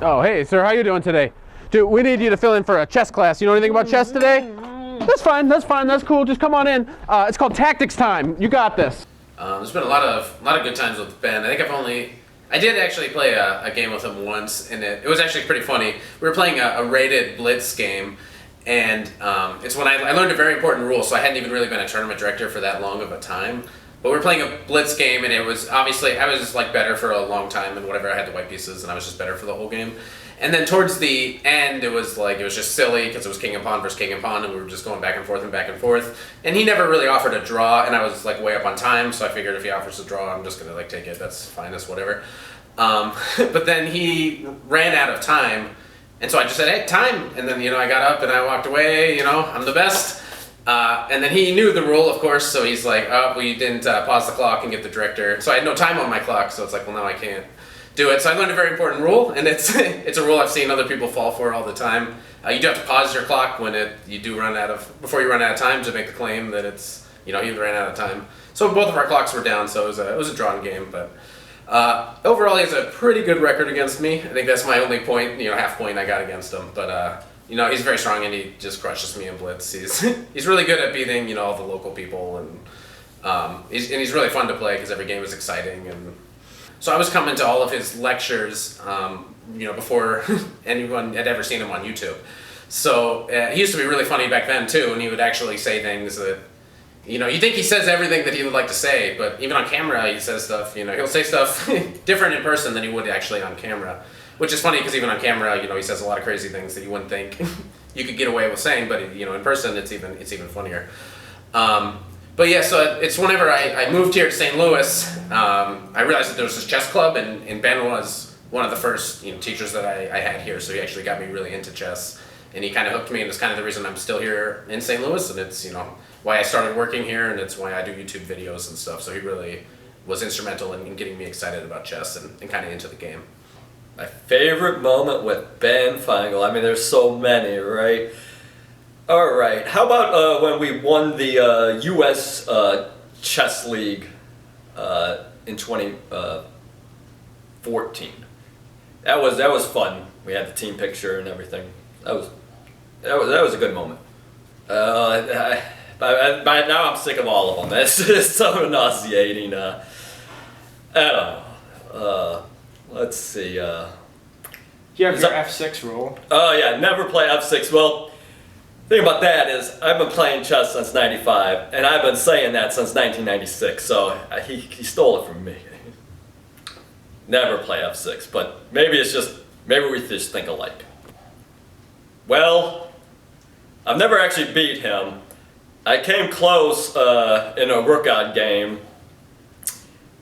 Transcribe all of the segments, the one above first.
Oh, hey, sir, how you doing today? Dude, we need you to fill in for a chess class. You know anything about chess today? That's fine, that's cool. Just come on in. It's called tactics time. You got this. There's been a lot of good times with Ben. I think I did actually play a game with him once, and it was actually pretty funny. We were playing a rated blitz game, and it's when I learned a very important rule, so I hadn't even really been a tournament director for that long of a time. But we were playing a blitz game, and it was obviously, I was just like better for a long time, and whatever, I had the white pieces, and I was just better for the whole game. And then towards the end, it was just silly, because it was king and pawn versus king and pawn, and we were just going back and forth and back and forth. And he never really offered a draw, and I was like way up on time, so I figured if he offers a draw, I'm just gonna like take it, that's fine, that's whatever. But then he ran out of time, and so I just said, hey, time, and then, I got up and I walked away, I'm the best. And then he knew the rule, of course, so he's like, oh, well, you didn't pause the clock and get the director. So I had no time on my clock, so it's like, well, now I can't do it. So I learned a very important rule, and it's it's a rule I've seen other people fall for all the time. You do have to pause your clock when before you run out of time to make the claim that it's, you ran out of time. So both of our clocks were down, so it was a drawn game, but overall he has a pretty good record against me. I think that's my only point, half point I got against him, but he's very strong and he just crushes me in blitz. He's really good at beating, all the local people, and he's really fun to play because every game is exciting. And so I was coming to all of his lectures, before anyone had ever seen him on YouTube. So he used to be really funny back then too, and he would actually say things that, you think he says everything that he would like to say, but even on camera he says stuff, he'll say stuff different in person than he would actually on camera. Which is funny because even on camera, he says a lot of crazy things that you wouldn't think you could get away with saying, but in person it's even funnier. But yeah, so it's whenever I moved here to St. Louis, I realized that there was this chess club, and Ben was one of the first teachers that I had here, so he actually got me really into chess, and he kind of hooked me, and it's kind of the reason I'm still here in St. Louis, and it's why I started working here, and it's why I do YouTube videos and stuff. So he really was instrumental in getting me excited about chess and kind of into the game. My favorite moment with Ben Finegold. I mean, there's so many, right? All right. How about when we won the U.S. Chess League in 2014? That was fun. We had the team picture and everything. That was a good moment. By now I'm sick of all of them. It's so nauseating. I don't know. Let's see. You have your F6 rule. Oh yeah, never play F6. Well, the thing about that is I've been playing chess since '95, and I've been saying that since 1996. So he stole it from me. Never play F6, but maybe we just think alike. Well, I've never actually beat him. I came close in a Rook-out game.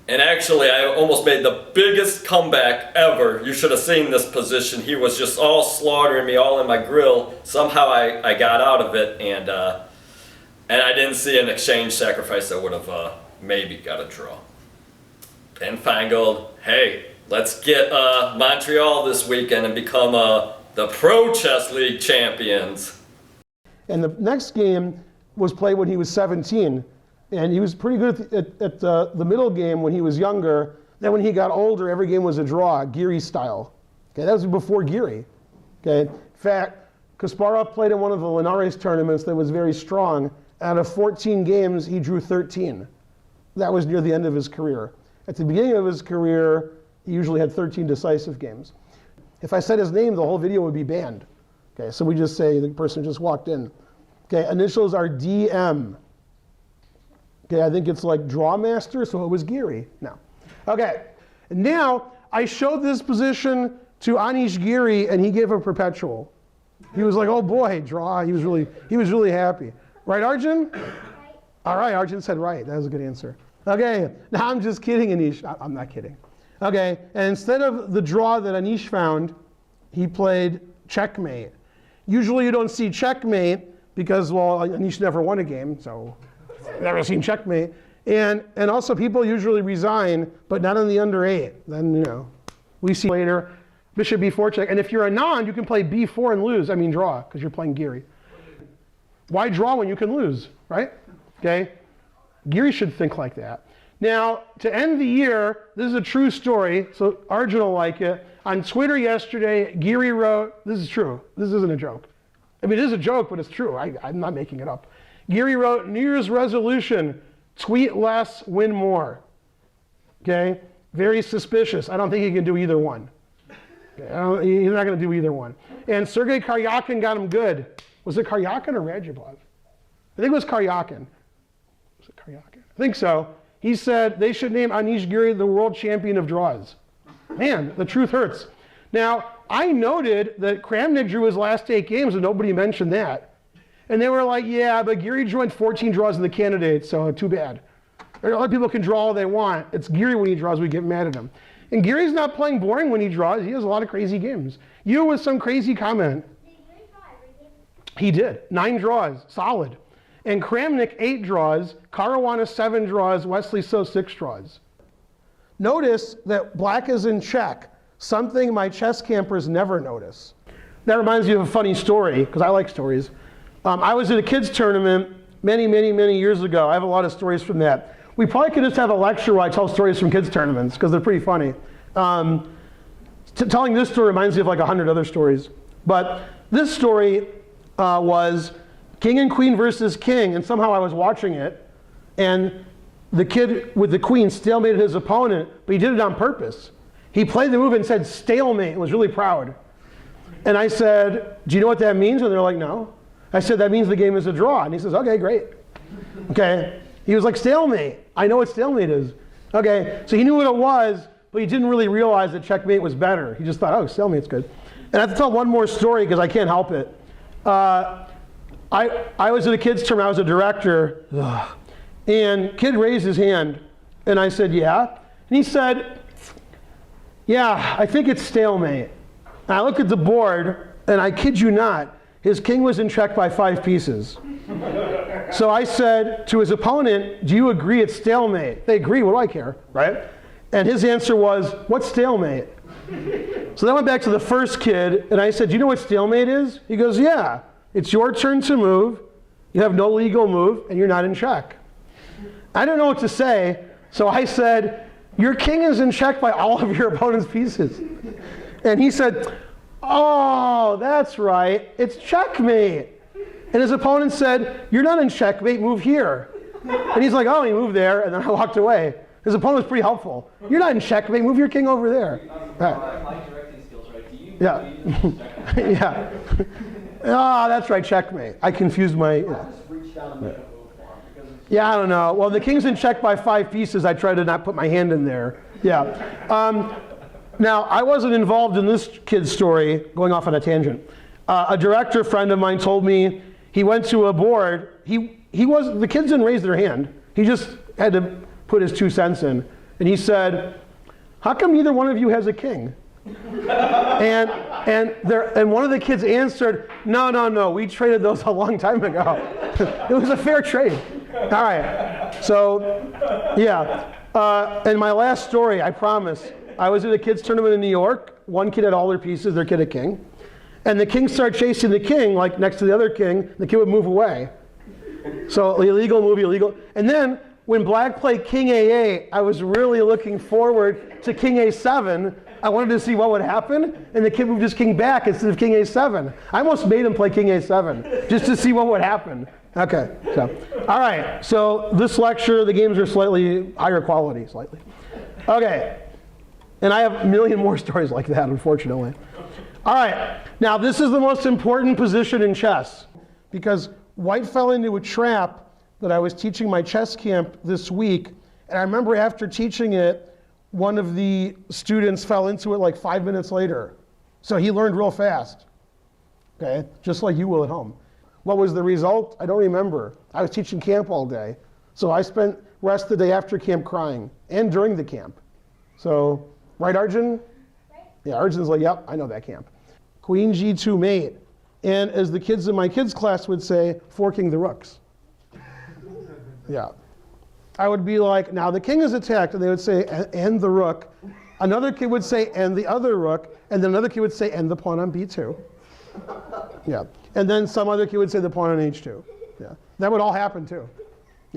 And actually, I almost made the biggest comeback ever. You should have seen this position. He was just all slaughtering me, all in my grill. Somehow I got out of it, and I didn't see an exchange sacrifice that would have maybe got a draw. Ben Finegold, hey, let's get Montreal this weekend and become the Pro Chess League champions. And the next game was played when he was 17. And he was pretty good at the middle game when he was younger. Then when he got older, every game was a draw, Giri style. Okay, that was before Giri. Okay, in fact, Kasparov played in one of the Linares tournaments that was very strong. Out of 14 games, he drew 13. That was near the end of his career. At the beginning of his career, he usually had 13 decisive games. If I said his name, the whole video would be banned. Okay, so we just say the person just walked in. Okay, initials are DM. Okay, I think it's like Drawmaster, so it was Giri. No. Okay, and now I showed this position to Anish Giri, and he gave a perpetual. He was like, "Oh boy, draw." He was really happy. Right, Arjun? Right. All right, Arjun said right. That was a good answer. Okay, now I'm just kidding, Anish. I'm not kidding. Okay, and instead of the draw that Anish found, he played checkmate. Usually you don't see checkmate because, well, Anish never won a game, so. Never seen checkmate. And also people usually resign, but not in the under 8. Then, we see later, bishop b4 check. And if you're a non, you can play b4 and lose. I mean draw, because you're playing Giri. Why draw when you can lose, right? Okay, Giri should think like that. Now, to end the year, this is a true story, so Arjun will like it. On Twitter yesterday, Giri wrote, this is true, this isn't a joke. I mean, it is a joke, but it's true. I'm not making it up. Giri wrote, New Year's resolution, tweet less, win more. Okay? Very suspicious. I don't think he can do either one. Okay? He's not going to do either one. And Sergei Karyakin got him good. Was it Karyakin or Radulov? I think it was Karyakin. Was it Karyakin? I think so. He said they should name Anish Giri the world champion of draws. Man, the truth hurts. Now, I noted that Kramnik drew his last 8 games and nobody mentioned that. And they were like, yeah, but Giri joined 14 draws in the candidates, so too bad. Other people can draw all they want. It's Giri when he draws, we get mad at him. And Giri's not playing boring when he draws. He has a lot of crazy games. You with some crazy comment. He did. 9 draws, solid. And Kramnik 8 draws, Caruana 7 draws, Wesley So 6 draws. Notice that black is in check, something my chess campers never notice. That reminds me of a funny story, because I like stories. I was at a kids tournament many, many, many years ago. I have a lot of stories from that. We probably could just have a lecture where I tell stories from kids tournaments, because they're pretty funny. Telling this story reminds me of like 100 other stories. But this story was king and queen versus king, and somehow I was watching it, and the kid with the queen stalemated his opponent, but he did it on purpose. He played the move and said stalemate, and was really proud. And I said, do you know what that means? And they're like, no. I said, that means the game is a draw. And he says, okay, great. Okay. He was like, stalemate. I know what stalemate is. Okay. So he knew what it was, but he didn't really realize that checkmate was better. He just thought, oh, stalemate's good. And I have to tell one more story because I can't help it. I was at a kids' tournament. I was a director. And kid raised his hand. And I said, yeah. And he said, yeah, I think it's stalemate. And I looked at the board, and I kid you not, his king was in check by 5 pieces. So I said to his opponent, do you agree it's stalemate? They agree, what do I care, right? And his answer was, what's stalemate? So then I went back to the first kid, and I said, do you know what stalemate is? He goes, yeah, it's your turn to move, you have no legal move, and you're not in check. I didn't know what to say, so I said, your king is in check by all of your opponent's pieces. And he said, oh, that's right, it's checkmate. And his opponent said, you're not in checkmate, move here. And he's like, oh, he moved there, and then I walked away. His opponent was pretty helpful. You're not in checkmate, move your king over there. My directing skills, right? Do you Yeah. Yeah. Oh, that's right, checkmate. I confused my... I just reached down and make a move for him because it's Yeah, I don't know. Well, the king's in check by 5 pieces. I try to not put my hand in there. Yeah. Now, I wasn't involved in this kid's story, going off on a tangent. A director friend of mine told me he went to a board. The kids didn't raise their hand. He just had to put his 2 cents in. And he said, how come neither one of you has a king? And one of the kids answered, no, we traded those a long time ago. It was a fair trade. All right, so yeah. And my last story, I promise. I was at a kids tournament in New York. One kid had all their pieces, their kid a king. And the king started chasing the king, like next to the other king, the kid would move away. So illegal move, illegal. And then when black played king A8, I was really looking forward to king A7. I wanted to see what would happen, and the kid moved his king back instead of king A7. I almost made him play king A7 just to see what would happen. Okay, so, all right, so this lecture, the games are slightly higher quality, slightly. Okay, and I have a million more stories like that, unfortunately. All right, now this is the most important position in chess, because white fell into a trap that I was teaching my chess camp this week, and I remember after teaching it, one of the students fell into it like 5 minutes later. So he learned real fast, okay? Just like you will at home. What was the result? I don't remember. I was teaching camp all day. So I spent the rest of the day after camp crying and during the camp. So, right, Arjun? Right. Yeah, Arjun's like, yep, I know that camp. Queen G2 mate. And as the kids in my kids' class would say, forking the rooks. Yeah. I would be like, now the king is attacked, and they would say, and the rook. Another kid would say, and the other rook, and then another kid would say, and the pawn on b2. Yeah. And then some other kid would say the pawn on h2. Yeah. That would all happen too.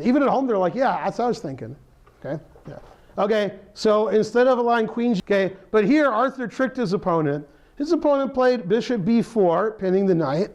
Even at home, they're like, yeah, that's what I was thinking. Okay. Yeah. Okay, so instead of allowing queen, okay, but here Arthur tricked his opponent. His opponent played bishop b4, pinning the knight,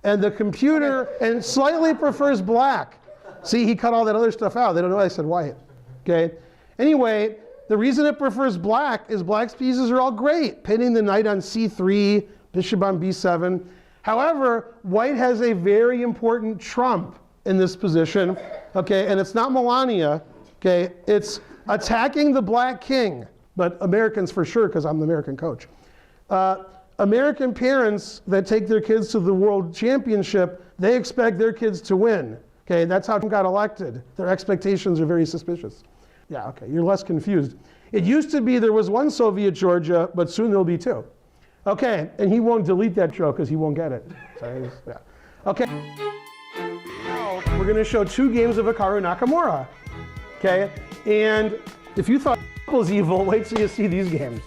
and the computer and slightly prefers black. See, he cut all that other stuff out. They don't know I said white. Okay. Anyway, the reason it prefers black is black's pieces are all great, pinning the knight on c3, bishop on b7. However, white has a very important trump in this position, okay, and it's not Melania, okay, it's attacking the black king, but Americans for sure, because I'm the American coach. American parents that take their kids to the world championship, they expect their kids to win, okay, that's how Trump got elected. Their expectations are very suspicious. Yeah, okay, you're less confused. It used to be there was one Soviet Georgia, but soon there'll be two. Okay, and he won't delete that show because he won't get it. So, yeah. Okay. Now we're going to show 2 games of Hikaru Nakamura. Okay, and if you thought was evil, wait till you see these games.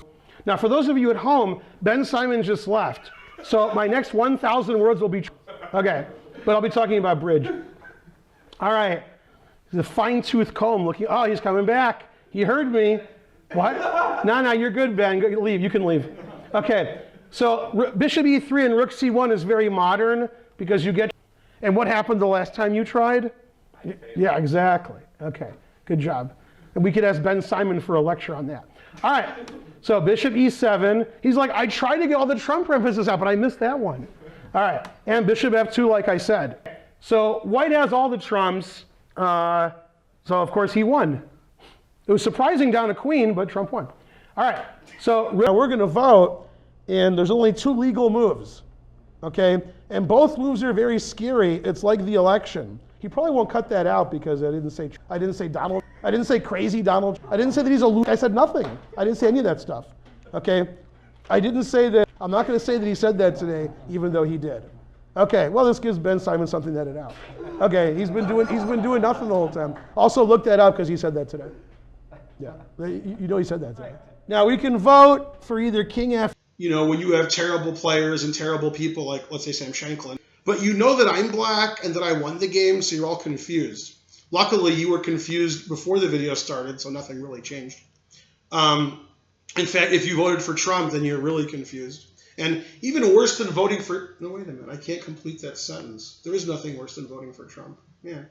Now, for those of you at home, Ben Simon just left, so my next 1,000 words will be okay, but I'll be talking about bridge. All right, the fine-tooth comb looking. Oh, he's coming back. He heard me. What? No, you're good, Ben. Go, leave. You can leave. Okay. So bishop e3 and rook c1 is very modern because you get, and what happened the last time you tried? Yeah, exactly. Okay, good job. And we could ask Ben Simon for a lecture on that. All right, so bishop e7. He's like, I tried to get all the trump references out, but I missed that one. All right, and bishop f2 like I said. So white has all the trumps, so of course he won. It was surprising down a queen, but Trump won. All right, so now we're gonna vote. And there's only 2 legal moves, okay? And both moves are very scary. It's like the election. He probably won't cut that out because I didn't say Donald. I didn't say crazy Donald. I didn't say that he's a loser. I said nothing. I didn't say any of that stuff, okay? I didn't say that. I'm not going to say that he said that today, even though he did. Okay. Well, this gives Ben Simon something to edit out. Okay. He's been doing nothing the whole time. Also, look that up because he said that today. Yeah. You know he said that today. Now we can vote for either king f. You know, when you have terrible players and terrible people like, let's say, Sam Shanklin. But you know that I'm black and that I won the game, so you're all confused. Luckily, you were confused before the video started, so nothing really changed. In fact, if you voted for Trump, then you're really confused. And even worse than voting for... No, wait a minute. I can't complete that sentence. There is nothing worse than voting for Trump. Yeah.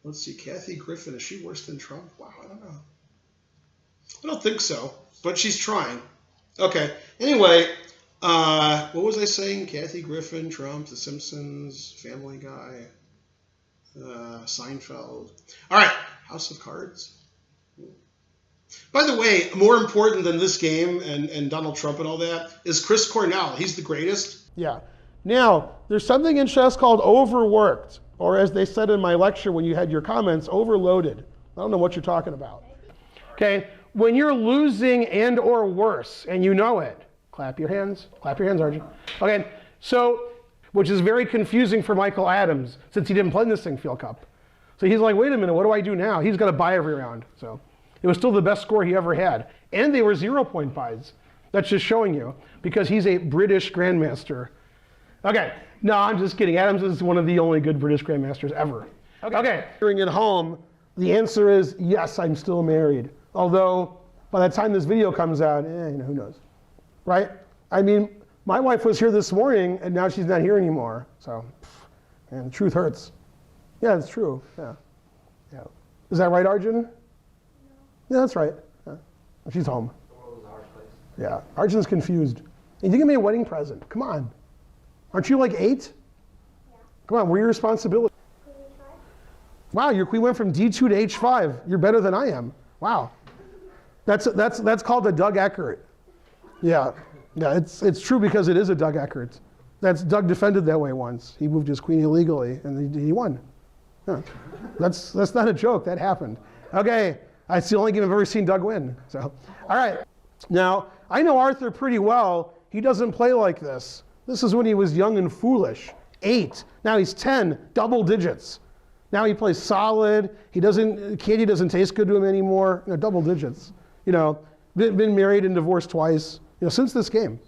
Let's see. Kathy Griffin, is she worse than Trump? Wow, I don't know. I don't think so, but she's trying. Okay. Anyway, what was I saying? Kathy Griffin, Trump, The Simpsons, Family Guy, Seinfeld. All right. House of Cards. By the way, more important than this game and Donald Trump and all that is Chris Cornell. He's the greatest. Yeah. Now, there's something in chess called overworked, or as they said in my lecture when you had your comments, overloaded. I don't know what you're talking about. Okay. When you're losing and or worse, and you know it, clap your hands, Arjun. Okay, so, which is very confusing for Michael Adams, since he didn't play in the Singfield Cup. So he's like, wait a minute, what do I do now? He's got to buy every round. So it was still the best score he ever had. And they were 0-point buys. That's just showing you, because he's a British Grandmaster. Okay, no, I'm just kidding. Adams is one of the only good British Grandmasters ever. Okay, hearing at home, the answer is yes, I'm still married. Although, by the time this video comes out, who knows, right? I mean, my wife was here this morning, and now she's not here anymore. So, man, the truth hurts. Yeah, it's true. Yeah. Is that right, Arjun? Yeah, that's right. Yeah. She's home. The world is a hard place. Yeah, Arjun's confused. You didn't give me a wedding present. Come on. Aren't you like 8? Yeah. Come on, we're your responsibility. Wow, your queen went from D2 to H5. You're better than I am. Wow. That's called a Doug Eckert. Yeah, it's true because it is a Doug Eckert. Doug defended that way once. He moved his queen illegally and he won. Yeah. That's not a joke. That happened. Okay, it's the only game I've ever seen Doug win. So, all right. Now I know Arthur pretty well. He doesn't play like this. This is when he was young and foolish. 8. Now he's 10, double digits. Now he plays solid. Candy doesn't taste good to him anymore. Double digits. Been married and divorced twice. Since this game.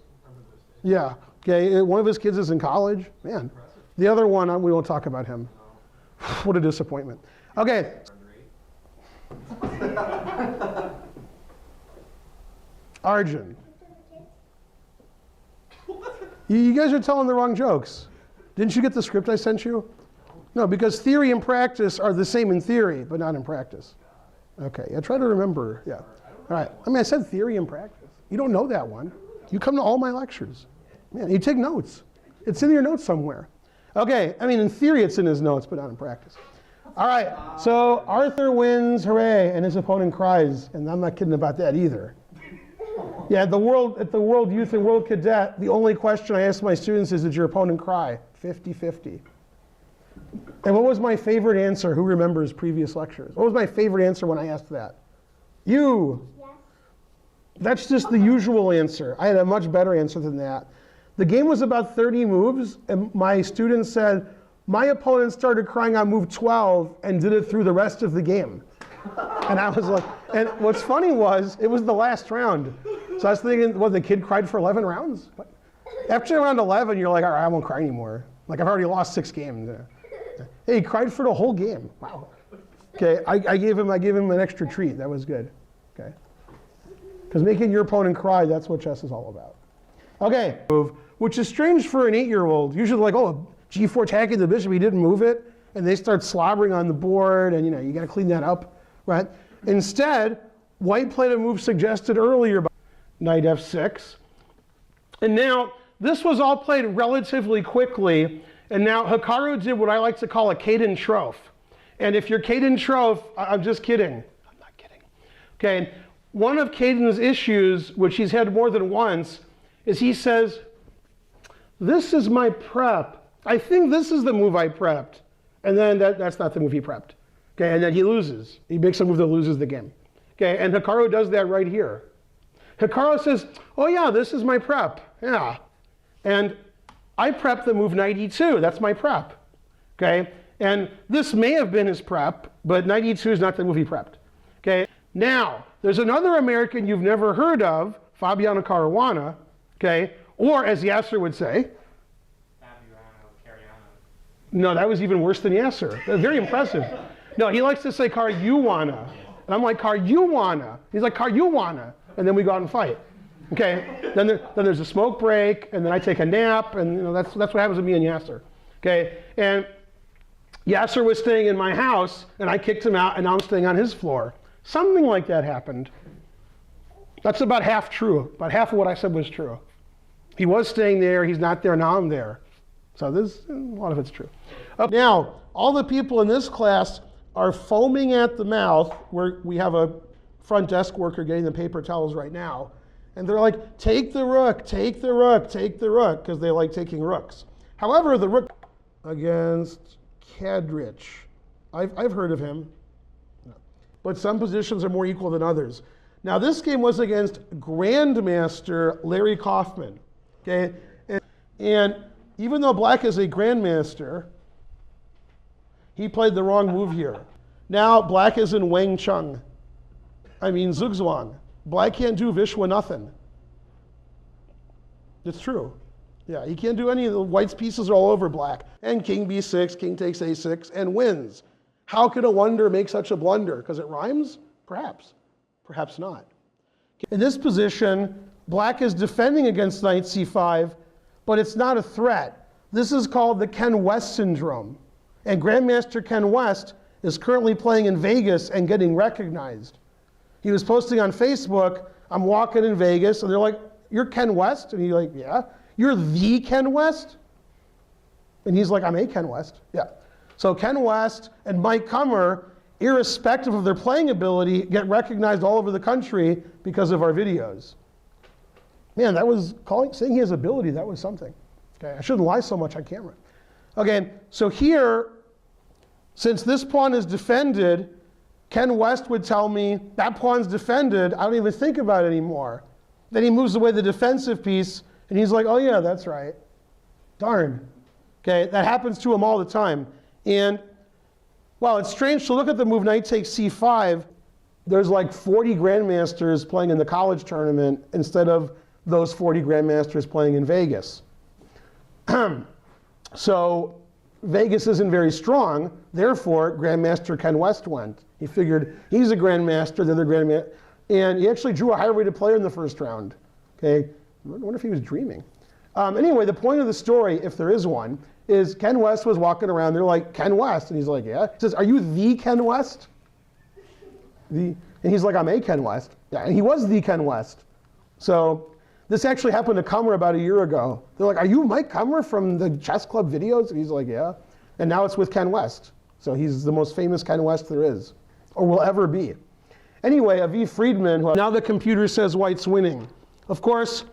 Yeah. Okay. One of his kids is in college. Man. The other one, we won't talk about him. What a disappointment. Okay. Arjun. You guys are telling the wrong jokes. Didn't you get the script I sent you? No, because theory and practice are the same in theory, but not in practice. Okay, yeah, try to remember, yeah. All right, I mean, I said theory and practice. You don't know that one. You come to all my lectures. Man, you take notes. It's in your notes somewhere. Okay, I mean, in theory it's in his notes, but not in practice. All right, so Arthur wins, hooray, and his opponent cries, and I'm not kidding about that either. Yeah, at the World Youth and World Cadet, the only question I ask my students is, did your opponent cry? 50-50. And what was my favorite answer? Who remembers previous lectures? What was my favorite answer when I asked that? You. Yes. That's just the usual answer. I had a much better answer than that. The game was about 30 moves, and my students said, my opponent started crying on move 12 and did it through the rest of the game. And I was like, and what's funny was, it was the last round. So I was thinking, well, the kid cried for 11 rounds? What? After round 11, you're like, all right, I won't cry anymore. Like, I've already lost 6 games. Hey, he cried for the whole game. Wow. Okay, I gave him an extra treat. That was good. Okay. Because making your opponent cry, that's what chess is all about. Okay, which is strange for an 8-year-old. Usually like, oh, G4 attacking the bishop, he didn't move it. And they start slobbering on the board, and you got to clean that up, right? Instead, white played a move suggested earlier by knight f6. And now, this was all played relatively quickly. And now Hikaru did what I like to call a Caden Troph. And if you're Caden Troph, I'm just kidding. I'm not kidding. Okay, one of Caden's issues, which he's had more than once, is he says, this is my prep. I think this is the move I prepped. And then that's not the move he prepped. Okay, and then he loses. He makes a move that loses the game. Okay, and Hikaru does that right here. Hikaru says, oh yeah, this is my prep. Yeah. And I prepped the move knight e2. That's my prep. Okay? And this may have been his prep, but knight e2 is not the move he prepped. Okay? Now, there's another American you've never heard of, Fabiano Caruana, okay? Or as Yasser would say, no, that was even worse than Yasser. Very impressive. No, he likes to say Caruana. And I'm like, Caruana. He's like, Caruana. And then we go out and fight. Okay, then there's a smoke break, and then I take a nap, and that's what happens with me and Yasser. Okay, and Yasser was staying in my house, and I kicked him out, and now I'm staying on his floor. Something like that happened. That's about half true. About half of what I said was true. He was staying there, he's not there, now I'm there. So a lot of it's true. Now, all the people in this class are foaming at the mouth, where we have a front desk worker getting the paper towels right now. And they're like, take the rook, take the rook, take the rook, because they like taking rooks. However, the rook against Kadrich. I've heard of him. No. But some positions are more equal than others. Now, this game was against Grandmaster Larry Kaufman. Okay? And even though black is a Grandmaster, he played the wrong move here. Now, black is in Wang Chung. I mean, Zugzwang. Black can't do Vishwa nothing. It's true. Yeah, he can't do any of the white's pieces are all over black. And king b6, king takes a6, and wins. How could a wonder make such a blunder? Because it rhymes? Perhaps. Perhaps not. In this position, black is defending against knight c5, but it's not a threat. This is called the Ken West syndrome. And Grandmaster Ken West is currently playing in Vegas and getting recognized. He was posting on Facebook, I'm walking in Vegas, and they're like, you're Ken West? And he's like, yeah. You're the Ken West? And he's like, I'm a Ken West. Yeah. So Ken West and Mike Kummer, irrespective of their playing ability, get recognized all over the country because of our videos. Man, that was saying he has ability, that was something. Okay, I shouldn't lie so much on camera. Okay, so here, since this pawn is defended, Ken West would tell me, that pawn's defended, I don't even think about it anymore. Then he moves away the defensive piece, and he's like, oh yeah, that's right. Darn. Okay, that happens to him all the time. And while it's strange to look at the move knight takes c5, there's like 40 grandmasters playing in the college tournament instead of those 40 grandmasters playing in Vegas. So Vegas isn't very strong, therefore Grandmaster Ken West went. He figured he's a grandmaster, the other grandmaster. And he actually drew a higher rated player in the first round. Okay, I wonder if he was dreaming. Anyway, the point of the story, if there is one, is Ken West was walking around. They're like, Ken West, and he's like, yeah. He says, are you the Ken West? And he's like, I'm a Ken West. Yeah, and he was the Ken West. So this actually happened to Cummer about a year ago. They're like, are you Mike Cummer from the chess club videos? And he's like, yeah. And now it's with Ken West. So he's the most famous Ken West there is, or will ever be. Anyway, Aviv Friedman, now the computer says white's winning. Of course,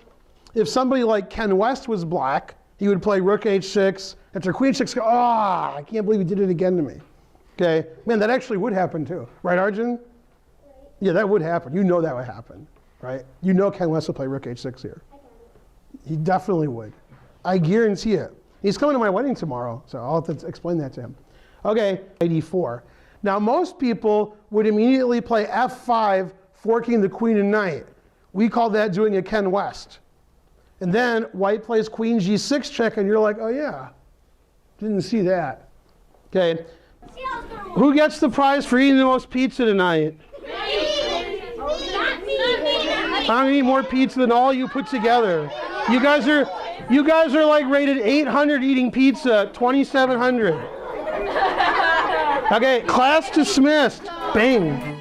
if somebody like Ken West was black, he would play rook h6. After queen h6, go, I can't believe he did it again to me. Okay, man, that actually would happen too. Right, Arjun? Yeah, that would happen. You know that would happen, right? You know Ken West would play rook h6 here. He definitely would. I guarantee it. He's coming to my wedding tomorrow, so I'll have to explain that to him. Okay, 84. Now, most people would immediately play f5, forking the queen and knight. We call that doing a Ken West. And then white plays queen g6 check, and you're like, oh yeah, didn't see that. Okay, who gets the prize for eating the most pizza tonight? I'm gonna eat more pizza than all you put together. You guys are like rated 800 eating pizza, 2,700. Okay, class dismissed. Bang.